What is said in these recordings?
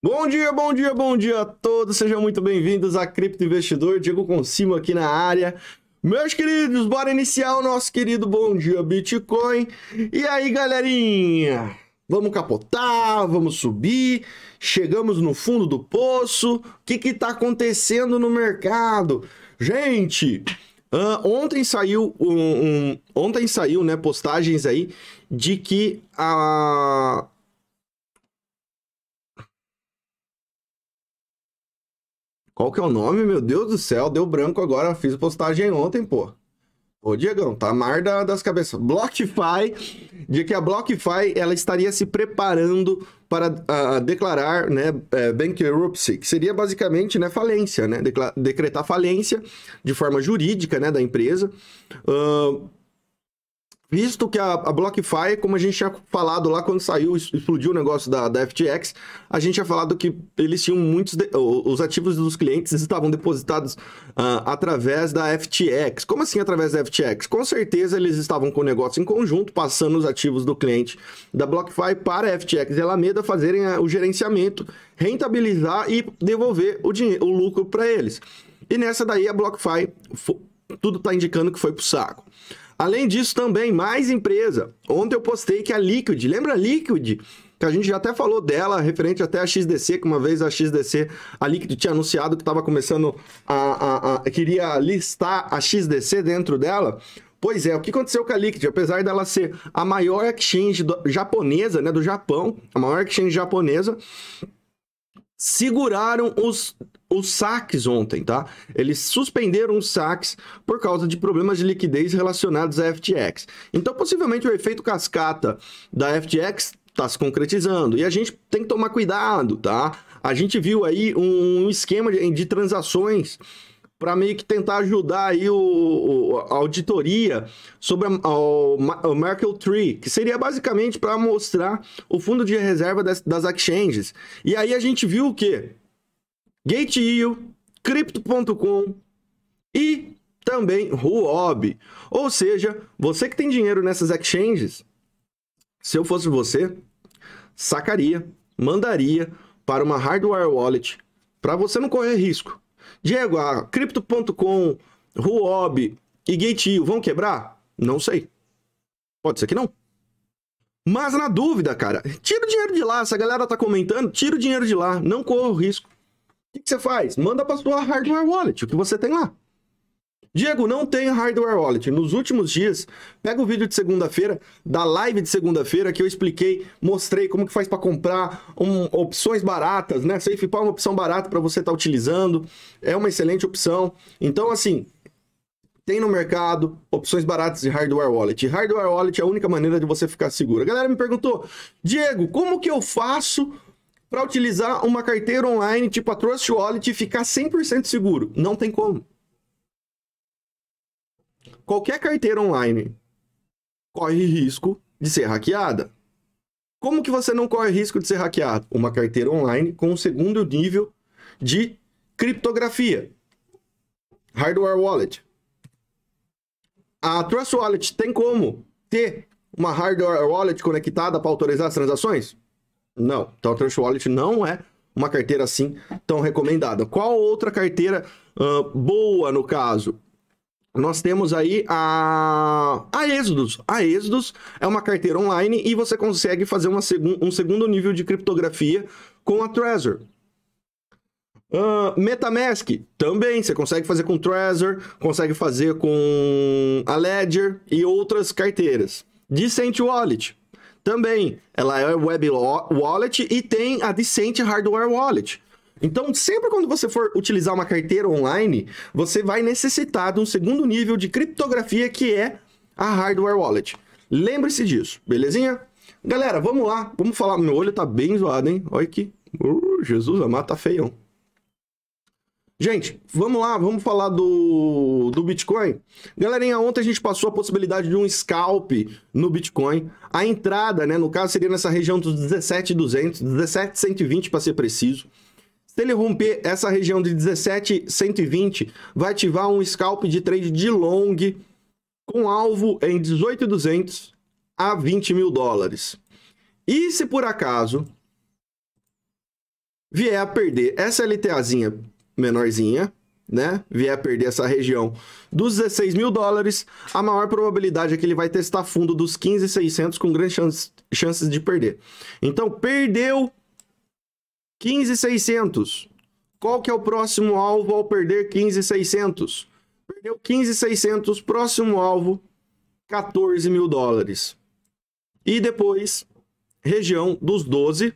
Bom dia, bom dia, bom dia a todos. Sejam muito bem-vindos a Cripto Investidor. Diego Consimo aqui na área. Meus queridos, bora iniciar o nosso querido Bom Dia Bitcoin. E aí, galerinha? Vamos capotar, vamos subir. Chegamos no fundo do poço. O que tá acontecendo no mercado? Gente, ontem saiu, né, postagens aí de que a Qual que é o nome? Meu Deus do céu, deu branco agora. Fiz postagem ontem, pô. Ô, Diegão, tá mar das cabeças. BlockFi, de que a BlockFi ela estaria se preparando para declarar, né, bankruptcy, que seria basicamente, né, falência, né, decretar falência de forma jurídica, né, da empresa. Visto que a BlockFi, como a gente tinha falado lá quando saiu, explodiu o negócio da FTX, a gente tinha falado que eles tinham os ativos dos clientes estavam depositados através da FTX. Como assim através da FTX? Com certeza eles estavam com o negócio em conjunto, passando os ativos do cliente da BlockFi para a FTX e Alameda fazerem o gerenciamento, rentabilizar e devolver o lucro para eles. E nessa daí a BlockFi, tudo está indicando que foi pro saco. Além disso, também, mais empresa. Ontem eu postei que a Liquid, lembra a Liquid? Que a gente já até falou dela, referente até a XDC, que uma vez a XDC, a Liquid tinha anunciado que estava começando queria listar a XDC dentro dela. Pois é, o que aconteceu com a Liquid? Apesar dela ser a maior exchange japonesa, né, do Japão, a maior exchange japonesa, seguraram os saques ontem, tá? Eles suspenderam os saques por causa de problemas de liquidez relacionados à FTX. Então, possivelmente, o efeito cascata da FTX está se concretizando e a gente tem que tomar cuidado, tá? A gente viu aí um esquema de transações para meio que tentar ajudar aí a auditoria sobre o Merkle Tree, que seria basicamente para mostrar o fundo de reserva das exchanges. E aí a gente viu o quê? Gate.io, Crypto.com e também Huobi. Ou seja, você que tem dinheiro nessas exchanges, se eu fosse você, sacaria, mandaria para uma hardware wallet para você não correr risco. Diego, a Crypto.com, Huobi e Gate.io vão quebrar? Não sei. Pode ser que não. Mas na dúvida, cara, tira o dinheiro de lá. Se a galera tá comentando, tira o dinheiro de lá. Não corra o risco. O que você faz? Manda para sua hardware wallet, o que você tem lá. Diego, não tem hardware wallet. Nos últimos dias, pega o vídeo de segunda-feira, da live de segunda-feira, que eu expliquei, mostrei como que faz para comprar opções baratas, né? SafePal é uma opção barata para você estar utilizando, é uma excelente opção. Então, assim, tem no mercado opções baratas de hardware wallet. Hardware wallet é a única maneira de você ficar seguro. A galera me perguntou, Diego, como que eu faço para utilizar uma carteira online tipo a Trust Wallet e ficar 100% seguro? Não tem como. Qualquer carteira online corre risco de ser hackeada. Como que você não corre risco de ser hackeado? Uma carteira online com um segundo nível de criptografia. Hardware Wallet. A Trust Wallet tem como ter uma Hardware Wallet conectada para autorizar as transações? Não. Então a Trust Wallet não é uma carteira assim tão recomendada. Qual outra carteira boa no caso? Nós temos aí a Exodus. A Exodus é uma carteira online e você consegue fazer um segundo nível de criptografia com a Trezor. MetaMask também, você consegue fazer com Trezor, consegue fazer com a Ledger e outras carteiras. Decent Wallet também, ela é Web Wallet e tem a Decent Hardware Wallet. Então, sempre quando você for utilizar uma carteira online, você vai necessitar de um segundo nível de criptografia, que é a Hardware Wallet. Lembre-se disso, belezinha? Galera, vamos lá, vamos falar. Meu olho tá bem zoado, hein? Olha aqui. Jesus amado, tá feião. Gente, vamos lá, vamos falar do Bitcoin. Galerinha, ontem a gente passou a possibilidade de um scalp no Bitcoin. A entrada, né, no caso, seria nessa região dos 17.200, 17.120 para ser preciso. Se ele romper essa região de 17.120, vai ativar um scalp de trade de long com alvo em 18.200 a 20 mil dólares. E se por acaso vier a perder essa LTAzinha menorzinha, né? Vier a perder essa região dos 16 mil dólares, a maior probabilidade é que ele vai testar fundo dos 15.600 com grandes chances de perder. Então, perdeu 15.600. Qual que é o próximo alvo ao perder 15.600? Perdeu 15.600, próximo alvo, 14 mil dólares. E depois, região dos 12.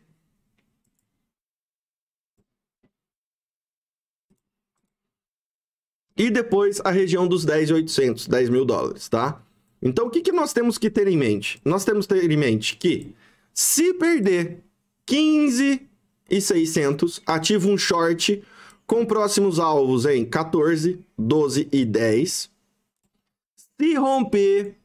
E depois a região dos 10.800, 10 mil dólares, tá? Então, o que nós temos que ter em mente? Nós temos que ter em mente que, se perder 15.600, ativa um short com próximos alvos em 14, 12 e 10. Se romper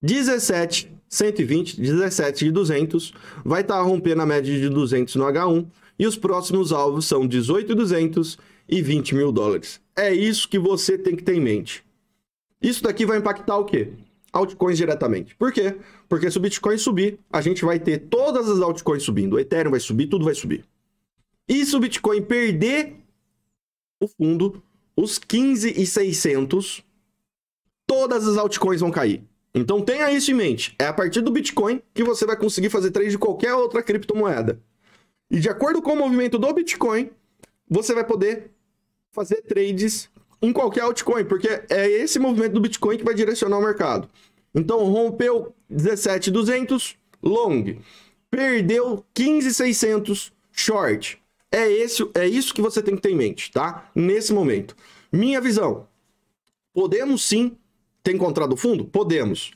17, 120, 17 e 200, vai estar rompendo a média de 200 no H1. E os próximos alvos são 18.200 e 20 mil dólares. É isso que você tem que ter em mente. Isso daqui vai impactar o quê? Altcoins diretamente. Por quê? Porque se o Bitcoin subir, a gente vai ter todas as altcoins subindo. O Ethereum vai subir, tudo vai subir. E se o Bitcoin perder o fundo, os 15.600, todas as altcoins vão cair. Então tenha isso em mente. É a partir do Bitcoin que você vai conseguir fazer trade de qualquer outra criptomoeda. E de acordo com o movimento do Bitcoin, você vai poder fazer trades em qualquer altcoin, porque é esse movimento do Bitcoin que vai direcionar o mercado. Então, rompeu 17.200, long. Perdeu 15.600, short. É isso que você tem que ter em mente, tá? Nesse momento. Minha visão. Podemos sim ter encontrado o fundo? Podemos.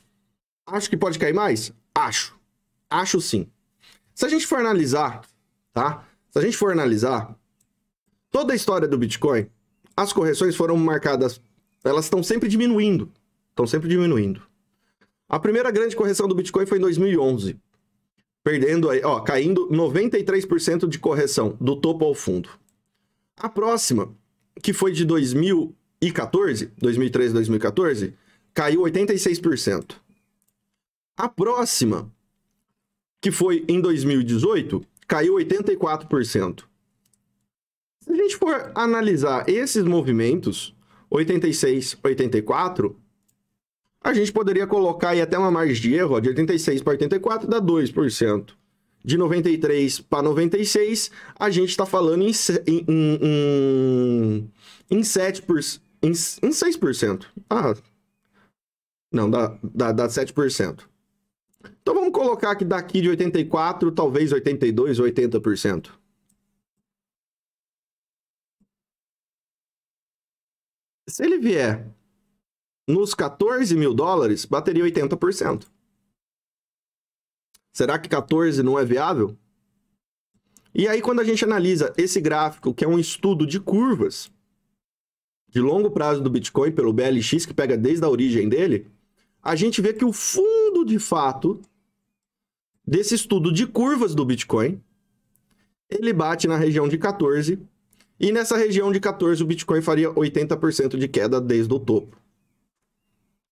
Acho que pode cair mais? Acho. Acho sim. Se a gente for analisar... tá? Se a gente for analisar toda a história do Bitcoin, as correções foram marcadas, elas estão sempre diminuindo. Estão sempre diminuindo. A primeira grande correção do Bitcoin foi em 2011. Perdendo aí, ó, caindo 93% de correção do topo ao fundo. A próxima, que foi de 2014, 2013, 2014, caiu 86%. A próxima, que foi em 2018, caiu 84%. Se a gente for analisar esses movimentos, 86, 84, a gente poderia colocar aí até uma margem de erro, ó, de 86 para 84 dá 2%. De 93 para 96, a gente está falando em 7%, em 6%. Ah, não, dá 7%. Então vamos colocar que daqui de 84, talvez 82 ou 80%. Se ele vier nos 14 mil dólares, bateria 80%. Será que 14 não é viável? E aí, quando a gente analisa esse gráfico, que é um estudo de curvas de longo prazo do Bitcoin pelo BLX, que pega desde a origem dele, a gente vê que o fundo, de fato, desse estudo de curvas do Bitcoin, ele bate na região de 14, e nessa região de 14 o Bitcoin faria 80% de queda desde o topo.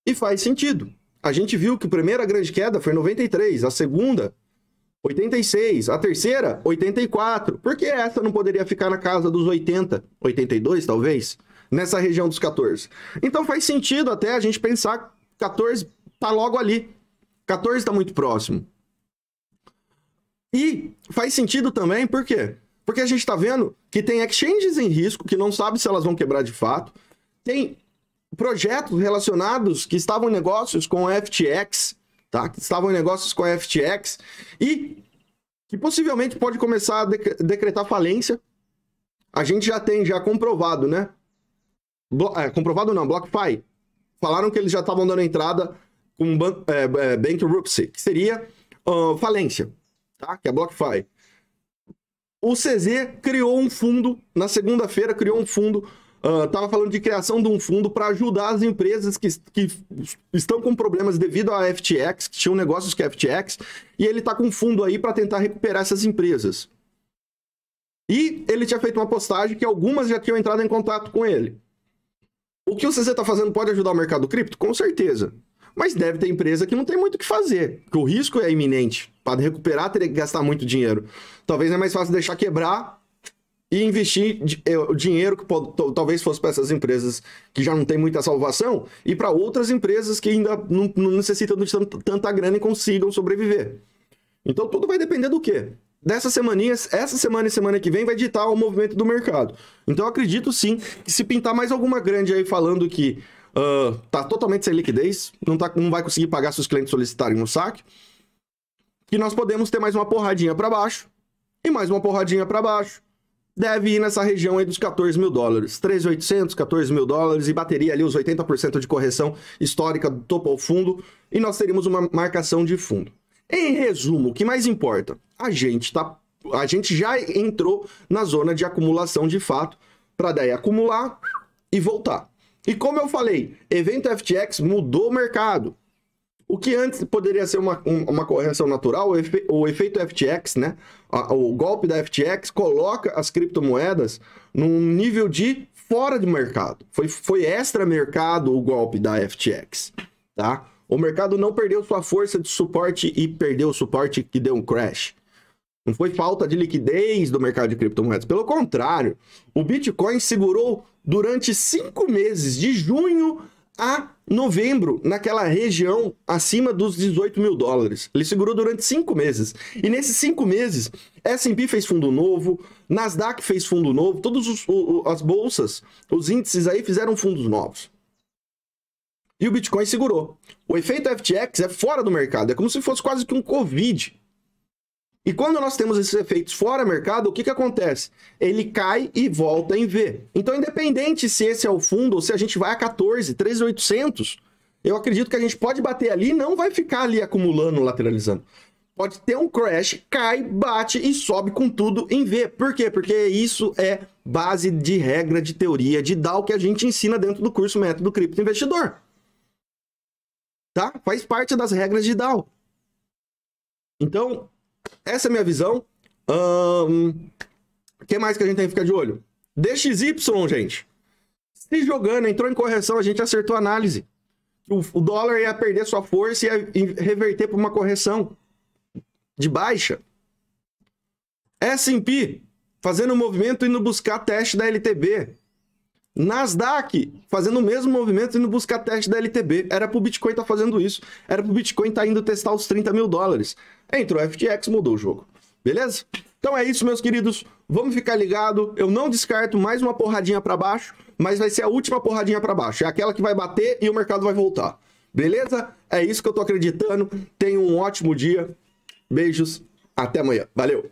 E faz sentido. A gente viu que a primeira grande queda foi 93, a segunda, 86, a terceira, 84. Por que essa não poderia ficar na casa dos 80, 82 talvez, nessa região dos 14? Então faz sentido até a gente pensar 14 tá logo ali. 14 está muito próximo. E faz sentido também, por quê? Porque a gente está vendo que tem exchanges em risco, que não sabe se elas vão quebrar de fato. Tem projetos relacionados que estavam em negócios com a FTX, tá? Que estavam em negócios com a FTX e que possivelmente pode começar a decretar falência. A gente já tem comprovado, né? Comprovado não, BlockFi. Falaram que eles já estavam dando entrada com bankruptcy, que seria falência, tá? Que é a BlockFi. O CZ criou um fundo, na segunda-feira criou um fundo, estava falando de criação de um fundo para ajudar as empresas que estão com problemas devido à FTX, que tinham negócios com a FTX, e ele está com um fundo aí para tentar recuperar essas empresas. E ele tinha feito uma postagem que algumas já tinham entrado em contato com ele. O que o CZ está fazendo pode ajudar o mercado cripto? Com certeza. Mas deve ter empresa que não tem muito o que fazer, porque o risco é iminente. Para recuperar, teria que gastar muito dinheiro. Talvez é mais fácil deixar quebrar e investir o dinheiro que talvez fosse para essas empresas que já não tem muita salvação e para outras empresas que ainda não necessitam de tanta grana e consigam sobreviver. Então tudo vai depender do quê? Dessas semaninhas, essa semana e semana que vem vai ditar o movimento do mercado. Então eu acredito sim que se pintar mais alguma grande aí falando que tá totalmente sem liquidez, não vai conseguir pagar se os clientes solicitarem no saque, que nós podemos ter mais uma porradinha para baixo e mais uma porradinha para baixo. Deve ir nessa região aí dos 14 mil dólares. 13.800, 14 mil dólares e bateria ali os 80% de correção histórica do topo ao fundo e nós teríamos uma marcação de fundo. Em resumo, o que mais importa? A gente já entrou na zona de acumulação de fato para daí acumular e voltar. E como eu falei, evento FTX mudou o mercado. O que antes poderia ser uma correção natural, o efeito FTX, né? O golpe da FTX coloca as criptomoedas num nível de fora de mercado. Foi extra mercado o golpe da FTX, tá? O mercado não perdeu sua força de suporte e perdeu o suporte que deu um crash. Não foi falta de liquidez do mercado de criptomoedas. Pelo contrário, o Bitcoin segurou durante 5 meses, de junho a novembro, naquela região acima dos 18 mil dólares. Ele segurou durante 5 meses. E nesses 5 meses, S&P fez fundo novo, Nasdaq fez fundo novo, todas as bolsas, os índices aí fizeram fundos novos. E o Bitcoin segurou. O efeito FTX é fora do mercado, é como se fosse quase que um Covid. E quando nós temos esses efeitos fora do mercado, o que acontece? Ele cai e volta em V. Então, independente se esse é o fundo ou se a gente vai a 14, 13.800, eu acredito que a gente pode bater ali e não vai ficar ali acumulando, lateralizando. Pode ter um crash, cai, bate e sobe com tudo em V. Por quê? Porque isso é base de regra de teoria de DAO que a gente ensina dentro do curso Método Cripto Investidor. Tá? Faz parte das regras de DAO. Então, essa é a minha visão. O que mais que a gente tem que ficar de olho? DXY, gente. Se jogando, entrou em correção, a gente acertou a análise. O dólar ia perder sua força e ia reverter para uma correção de baixa. S&P fazendo o movimento indo buscar teste da LTB. Nasdaq fazendo o mesmo movimento indo buscar teste da LTB. Era pro Bitcoin estar fazendo isso. Era pro Bitcoin estar indo testar os 30 mil dólares. Entrou o FTX, mudou o jogo. Beleza? Então é isso, meus queridos. Vamos ficar ligado. Eu não descarto mais uma porradinha para baixo, mas vai ser a última porradinha para baixo. É aquela que vai bater e o mercado vai voltar. Beleza? É isso que eu tô acreditando. Tenha um ótimo dia. Beijos. Até amanhã. Valeu!